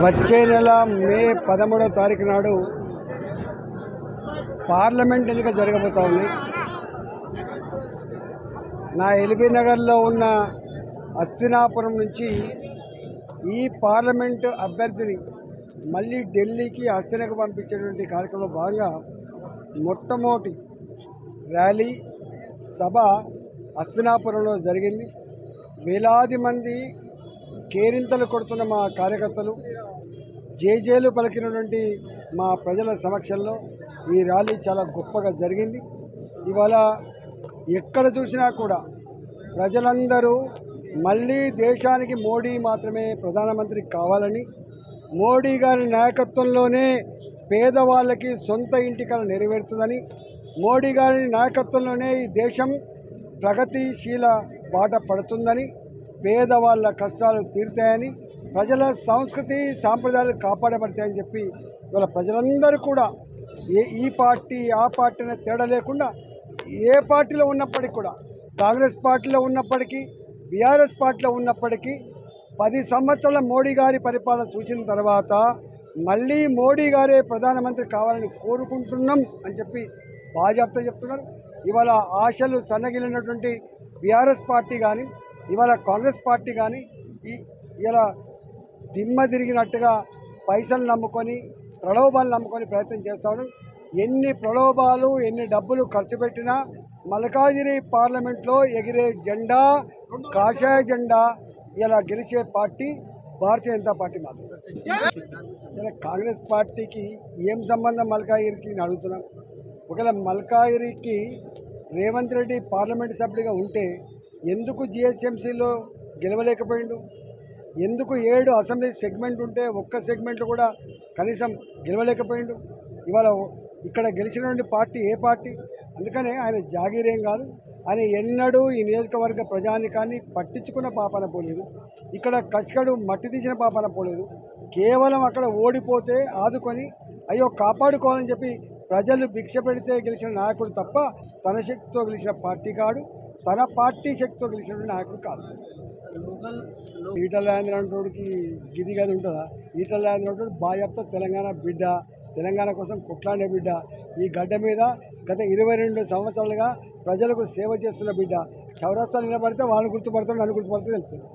వచ్చే నెల మే 13వ తారీఖు నాడు పార్లమెంట్ ఎన్నిక జరగబోతా ఉంది. నా ఎల్బీ నగర్లో ఉన్న హస్తినాపురం నుంచి ఈ పార్లమెంట్ అభ్యర్థిని మళ్ళీ ఢిల్లీకి హస్తినకు పంపించేటువంటి కార్యక్రమంలో భాగంగా మొట్టమొదటి ర్యాలీ సభ హస్తినాపురంలో జరిగింది. వేలాది మంది కేరింతలు కొడుతున్న మా కార్యకర్తలు, జేజేలు పలికినటువంటి మా ప్రజల సమక్షంలో ఈ ర్యాలీ చాలా గొప్పగా జరిగింది. ఇవాళ ఎక్కడ చూసినా కూడా ప్రజలందరూ మళ్ళీ దేశానికి మోడీ మాత్రమే ప్రధానమంత్రి కావాలని, మోడీ గారి నాయకత్వంలోనే పేదవాళ్ళకి సొంత ఇంటి కల నెరవేరుతుందని, మోడీ గారి నాయకత్వంలోనే ఈ దేశం ప్రగతిశీల బాట పడుతుందని, పేదవాళ్ళ కష్టాలు తీరుతాయని, ప్రజల సంస్కృతి సాంప్రదాయాలు కాపాడబడతాయని చెప్పి ఇవాళ ప్రజలందరూ కూడా ఈ పార్టీ ఆ పార్టీ అనే తేడా లేకుండా ఏ పార్టీలో ఉన్నప్పటికీ కూడా, కాంగ్రెస్ పార్టీలో ఉన్నప్పటికీ బీఆర్ఎస్ పార్టీలో ఉన్నప్పటికీ 10 సంవత్సరాల మోడీ గారి పరిపాలన చూసిన తర్వాత మళ్ళీ మోడీ గారే ప్రధానమంత్రి కావాలని కోరుకుంటున్నాం అని చెప్పి బాజాప్తా చెప్తున్నారు. ఇవాళ ఆశలు సన్నగిలినటువంటి బీఆర్ఎస్ పార్టీ కానీ, ఇవాళ కాంగ్రెస్ పార్టీ కానీ ఇలా దిమ్మ తిరిగినట్టుగా పైసలు నమ్ముకొని, ప్రలోభాలు నమ్ముకొని ప్రయత్నం చేస్తూ ఉన్నారు. ఎన్ని ప్రలోభాలు, ఎన్ని డబ్బులు ఖర్చు పెట్టినా మల్కాజిగిరి పార్లమెంట్లో ఎగిరే జెండా కాషాయ జెండా. ఇలా గెలిచే పార్టీ భారతీయ జనతా పార్టీ మాత్రం. ఇలా కాంగ్రెస్ పార్టీకి ఏం సంబంధం మల్కాజిగిరికి అని అడుగుతున్నాం. ఒకవేళ మల్కాజిగిరికి రేవంత్ రెడ్డి పార్లమెంట్ సభ్యుడిగా ఉంటే ఎందుకు జిహెచ్ఎంసీలో గెలవలేకపోయిండు? ఎందుకు 7 అసెంబ్లీ సెగ్మెంట్ ఉంటే ఒక్క సెగ్మెంట్లో కూడా కనీసం గెలవలేకపోయిండు? ఇవాళ ఇక్కడ గెలిచినటువంటి పార్టీ ఏ పార్టీ? అందుకనే ఆయన జాగీరేం కాదు. ఆయన ఎన్నడూ ఈ నియోజకవర్గ ప్రజానికాన్ని పట్టించుకున్న పాపన పోలేదు. ఇక్కడ కసికడు మట్టి తీసిన పాపన పోలేదు. కేవలం అక్కడ ఓడిపోతే ఆదుకొని అయ్యో కాపాడుకోవాలని చెప్పి ప్రజలు భిక్ష పెడితే గెలిచిన నాయకుడు తప్ప తన శక్తితో గెలిచిన పార్టీ కాడు, తన పార్టీ శక్తితో గెలిచిన నాయకుడు కాదు. ఈటల రాజేంద్ర అంటోడికి గిది గది ఉంటుందా? ఈటల రాజేంద్ర అంటోడు బాజాప్తా తెలంగాణ బిడ్డ, తెలంగాణ కోసం కొట్లాడే బిడ్డ, ఈ గడ్డ మీద గత 22 సంవత్సరాలుగా ప్రజలకు సేవ చేస్తున్న బిడ్డ. చౌరస్తా నిలబడితే వాళ్ళని గుర్తుపడతాడు, నన్ను గుర్తుపడితే తెలుస్తుంది.